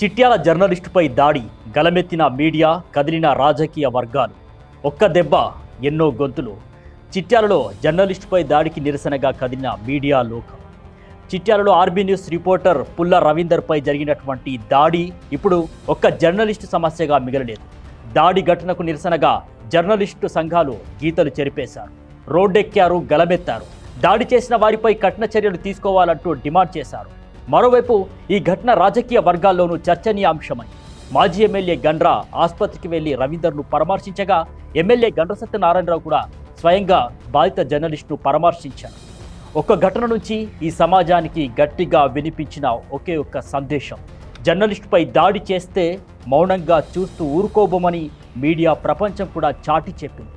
చిట్యాల జర్నలిస్టుపై దాడి, గలమెత్తిన మీడియా, కదిలిన రాజకీయ వర్గాలు. ఒక్క దెబ్బ ఎన్నో గొంతులు. చిట్యాలలో జర్నలిస్టుపై దాడికి నిరసనగా కదిలిన మీడియా లోకం. చిట్యాలలో ఆర్బీ న్యూస్ రిపోర్టర్ పుల్ల రవీందర్పై జరిగినటువంటి దాడి ఇప్పుడు ఒక్క జర్నలిస్టు సమస్యగా మిగలలేదు. దాడి ఘటనకు నిరసనగా జర్నలిస్టు సంఘాలు గీతలు చెరిపేశారు, రోడ్డెక్కారు, గలమెత్తారు. దాడి చేసిన వారిపై కఠిన చర్యలు తీసుకోవాలంటూ డిమాండ్ చేశారు. మరోవైపు ఈ ఘటన రాజకీయ వర్గాల్లోనూ చర్చనీయాంశమైంది. మాజీ ఎమ్మెల్యే గండ్రా ఆసుపత్రికి వెళ్లి రవీందర్ను పరామర్శించగా ఎమ్మెల్యే గండ్ర సత్యనారాయణరావు కూడా స్వయంగా బాధిత జర్నలిస్టును పరామర్శించారు. ఒక్క ఘటన నుంచి ఈ సమాజానికి గట్టిగా వినిపించిన ఒకే ఒక్క సందేశం: జర్నలిస్టుపై దాడి చేస్తే మౌనంగా చూస్తూ ఊరుకోబోమని మీడియా ప్రపంచం కూడా చాటి చెప్పింది.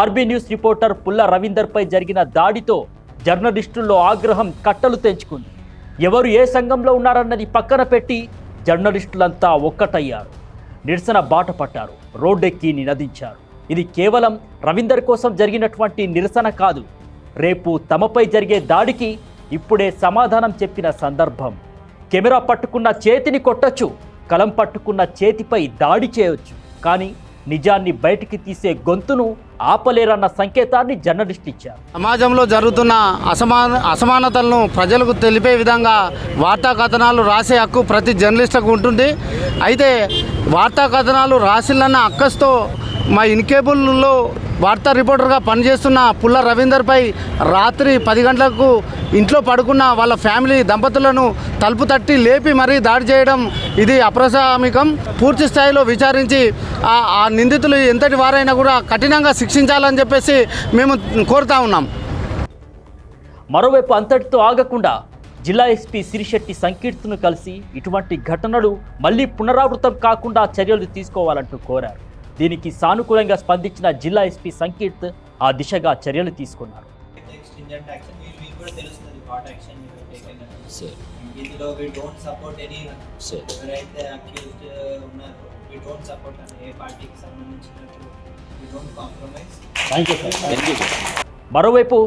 ఆర్బీ న్యూస్ రిపోర్టర్ పుల్ల రవీందర్పై జరిగిన దాడితో జర్నలిస్టుల్లో ఆగ్రహం కట్టలు తెంచుకుంది. ఎవరు ఏ సంఘంలో ఉన్నారన్నది పక్కన పెట్టి జర్నలిస్టులంతా ఒక్కటయ్యారు, నిరసన బాట పట్టారు, రోడ్డెక్కి నినదించారు. ఇది కేవలం రవీందర్ కోసం జరిగినటువంటి నిరసన కాదు, రేపు తమపై జరిగే దాడికి ఇప్పుడే సమాధానం చెప్పిన సందర్భం. కెమెరా పట్టుకున్న చేతిని కొట్టొచ్చు, కలం పట్టుకున్న చేతిపై దాడి చేయొచ్చు, కానీ నిజాన్ని బయటికి తీసే గొంతును ఆపలేరన్న సంకేతాన్ని జర్నలిస్టు ఇచ్చారు. సమాజంలో జరుగుతున్న అసమానతలను ప్రజలకు తెలిపే విధంగా వార్తా కథనాలు రాసే హక్కు ప్రతి జర్నలిస్టుకు ఉంటుంది. అయితే వార్తా కథనాలు రాసిల్లన్న అక్కస్తో మా ఇన్కేబుల్లో వార్తా రిపోర్టర్గా పనిచేస్తున్న పుల్ల రవీందర్పై రాత్రి 10 గంటలకు ఇంట్లో పడుకున్న వాళ్ళ ఫ్యామిలీ దంపతులను తలుపు తట్టి లేపి మరీ దాడి చేయడం ఇది అప్రజాస్వామికం. పూర్తి స్థాయిలో విచారించి ఆ నిందితులు ఎంతటి వారైనా కూడా కఠినంగా శిక్షించాలని చెప్పేసి మేము కోరుతా ఉన్నాం. మరోవైపు అంతటితో ఆగకుండా జిల్లా ఎస్పీ సిరిశెట్టి సంకీర్తిను కలిసి ఇటువంటి ఘటనలు మళ్లీ పునరావృతం కాకుండా చర్యలు తీసుకోవాలంటూ కోరారు. దీనికి సానుకూలంగా స్పందించిన జిల్లా ఎస్పీ సంకీర్త్ ఆ దిశగా చర్యలు తీసుకున్నారు. మరోవైపు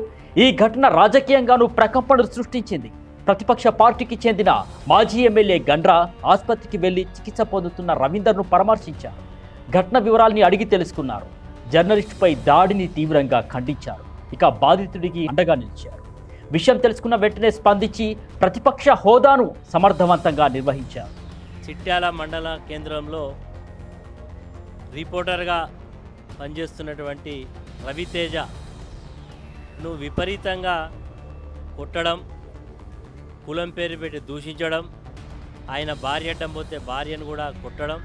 ఈ ఘటన రాజకీయంగానూ ప్రకంపనలు సృష్టించింది. ప్రతిపక్ష పార్టీకి చెందిన మాజీ ఎమ్మెల్యే గండ్రా ఆసుపత్రికి వెళ్లి చికిత్స పొందుతున్న రవీందర్ను పరామర్శించారు. ఘటన వివరాల్ని అడిగి తెలుసుకున్నారు. జర్నలిస్టుపై దాడిని తీవ్రంగా ఖండించారు. ఇక బాధితుడికి అండగా నిలిచారు. విషయం తెలుసుకున్న వెంటనే స్పందించి ప్రతిపక్ష హోదాను సమర్థవంతంగా నిర్వహించారు. చిట్యాల మండల కేంద్రంలో రిపోర్టర్గా పనిచేస్తున్నటువంటి రవితేజను విపరీతంగా కొట్టడం, కులం పేరు పెట్టి దూషించడం, ఆయన భార్య అడ్డం పోతే భార్యను కూడా కొట్టడం,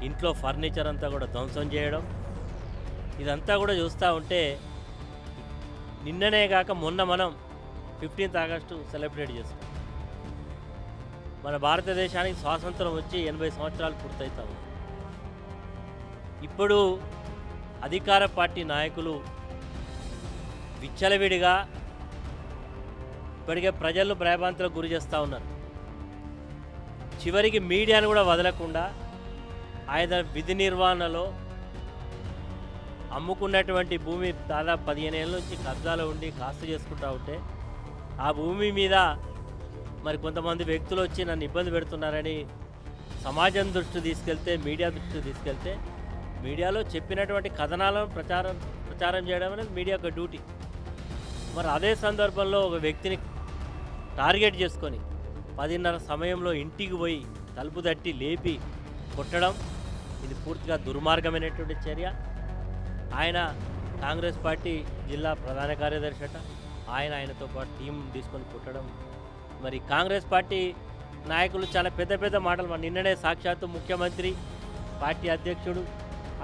ఇంట్లో ఫర్నిచర్ అంతా కూడా ధ్వంసం చేయడం, ఇదంతా కూడా చూస్తూ ఉంటే నిన్ననే కాక మొన్న మనం 15th ఆగస్టు సెలబ్రేట్ చేస్తాం. మన భారతదేశానికి స్వాతంత్రం వచ్చి 80 సంవత్సరాలు పూర్తవుతాము. ఇప్పుడు అధికార పార్టీ నాయకులు విచ్చలవిడిగా ఇప్పటికే ప్రజలను భయభ్రాంతులకు గురి చేస్తూ ఉన్నారు. చివరికి మీడియాను కూడా వదలకుండా ఆయన విధి నిర్వహణలో అమ్ముకున్నటువంటి భూమి దాదాపు 15 ఏళ్ళ నుంచి కబ్జాలో ఉండి కాస్తు చేసుకుంటూ ఉంటే ఆ భూమి మీద మరి కొంతమంది వ్యక్తులు వచ్చి నన్ను ఇబ్బంది పెడుతున్నారని సమాజం దృష్టి తీసుకెళ్తే, మీడియా దృష్టి తీసుకెళ్తే, మీడియాలో చెప్పినటువంటి కథనాలను ప్రచారం చేయడం అనేది మీడియా యొక్క డ్యూటీ. మరి అదే సందర్భంలో ఒక వ్యక్తిని టార్గెట్ చేసుకొని 10:30 సమయంలో ఇంటికి పోయి తలుపు తట్టి లేపి కొట్టడం ఇది పూర్తిగా దుర్మార్గమైనటువంటి చర్య. ఆయన కాంగ్రెస్ పార్టీ జిల్లా ప్రధాన కార్యదర్శి అట, ఆయనతో పాటు టీం తీసుకొని కొట్టడం. మరి కాంగ్రెస్ పార్టీ నాయకులు చాలా పెద్ద పెద్ద మాటలు, నిన్ననే సాక్షాత్తు ముఖ్యమంత్రి, పార్టీ అధ్యక్షుడు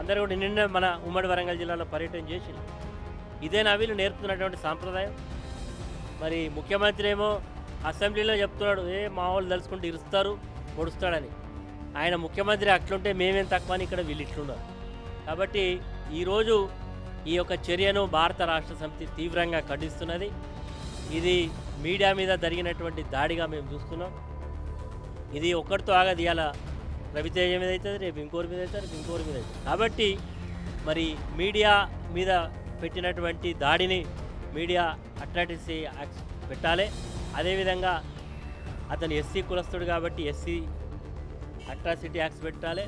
అందరూ కూడా నిన్న మన ఉమ్మడి వరంగల్ జిల్లాలో పర్యటన చేసి ఇదేనా వీళ్ళు నేర్పుతున్నటువంటి సాంప్రదాయం? మరి ముఖ్యమంత్రి ఏమో అసెంబ్లీలో చెప్తున్నాడు, మా వాళ్ళు తెలుసుకుంటే ఇరుస్తారు, పొడుస్తాడని. ఆయన ముఖ్యమంత్రి అట్లుంటే మేమేం తక్కువ అని ఇక్కడ వీళ్ళు ఇట్లున్నారు. కాబట్టి ఈరోజు ఈ యొక్క చర్యను భారత రాష్ట్ర సమితి తీవ్రంగా ఖండిస్తున్నది. ఇది మీడియా మీద జరిగినటువంటి దాడిగా మేము చూస్తున్నాం. ఇది ఒక్కడితో ఆగది. ఇవాళ రవితేజ మీద అవుతుంది, రేపు ఇంకోరి మీద అవుతుంది, రేపు ఇంకోరి మీద అవుతుంది. కాబట్టి మరి మీడియా మీద పెట్టినటువంటి దాడిని మీడియా అట్రాసిటీ పెట్టాలి. అదేవిధంగా అతను ఎస్సీ కులస్తుడు కాబట్టి ఎస్సీ అట్రాసిటీ యాక్ట్స్ పెట్టాలి,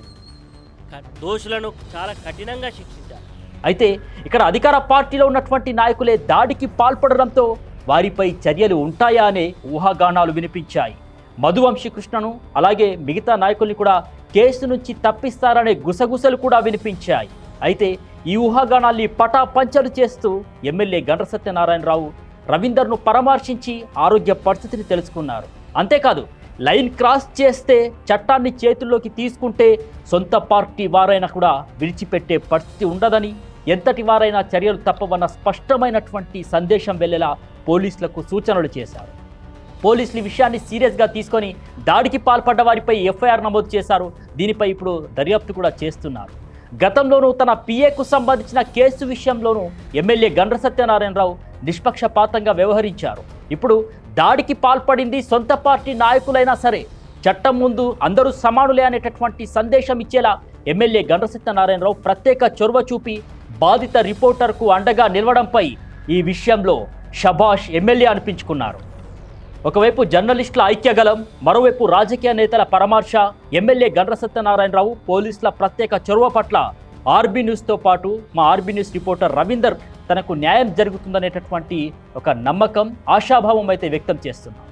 దోషులను చాలా కఠినంగా శిక్షించాలి. అయితే ఇక్కడ అధికార పార్టీలో ఉన్నటువంటి నాయకులే దాడికి పాల్పడడంతో వారిపై చర్యలు ఉంటాయా అనే ఊహాగానాలు వినిపించాయి. మధువంశీకృష్ణను అలాగే మిగతా నాయకుల్ని కూడా కేసు నుంచి తప్పిస్తారనే గుసగుసలు కూడా వినిపించాయి. అయితే ఈ ఊహాగానాల్ని పటాపంచలు చేస్తూ ఎమ్మెల్యే గండ్ర సత్యనారాయణరావు రవీందర్ను పరామర్శించి ఆరోగ్య పరిస్థితిని తెలుసుకున్నారు. అంతేకాదు లైన్ క్రాస్ చేస్తే చట్టాన్ని చేతుల్లోకి తీసుకుంటే సొంత పార్టీ వారైనా కూడా విడిచిపెట్టే పరిస్థితి ఉండదని, ఎంతటి వారైనా చర్యలు తప్పవన్న స్పష్టమైనటువంటి సందేశం వెళ్లేలా పోలీసులకు సూచనలు చేశారు. పోలీసులు ఈ విషయాన్ని సీరియస్గా తీసుకొని దాడికి పాల్పడ్డ వారిపై ఎఫ్ఐఆర్ నమోదు చేశారు. దీనిపై ఇప్పుడు దర్యాప్తు కూడా చేస్తున్నారు. గతంలోనూ తన పిఏకు సంబంధించిన కేసు విషయంలోనూ ఎమ్మెల్యే గండ్ర సత్యనారాయణరావు నిష్పక్షపాతంగా వ్యవహరించారు. ఇప్పుడు దాడికి పాల్పడింది సొంత పార్టీ నాయకులైనా సరే చట్టం ముందు అందరూ సమానులే అనేటటువంటి సందేశం ఇచ్చేలా ఎమ్మెల్యే గండ్ర సత్యనారాయణరావు ప్రత్యేక చొరవ చూపి బాధిత రిపోర్టర్కు అండగా నిలవడంపై ఈ విషయంలో షబాష్ ఎమ్మెల్యే అనిపించుకున్నారు. ఒకవైపు జర్నలిస్టుల ఐక్యగలం, మరోవైపు రాజకీయ నేతల పరామర్శ, ఎమ్మెల్యే గండ్ర సత్యనారాయణరావు పోలీసుల ప్రత్యేక చొరవ పట్ల ఆర్బీ న్యూస్తో పాటు మా ఆర్బీ న్యూస్ రిపోర్టర్ రవీందర్ తనకు న్యాయం జరుగుతుందనేటటువంటి ఒక నమ్మకం, ఆశాభావం అయితే వ్యక్తం చేస్తున్నారు.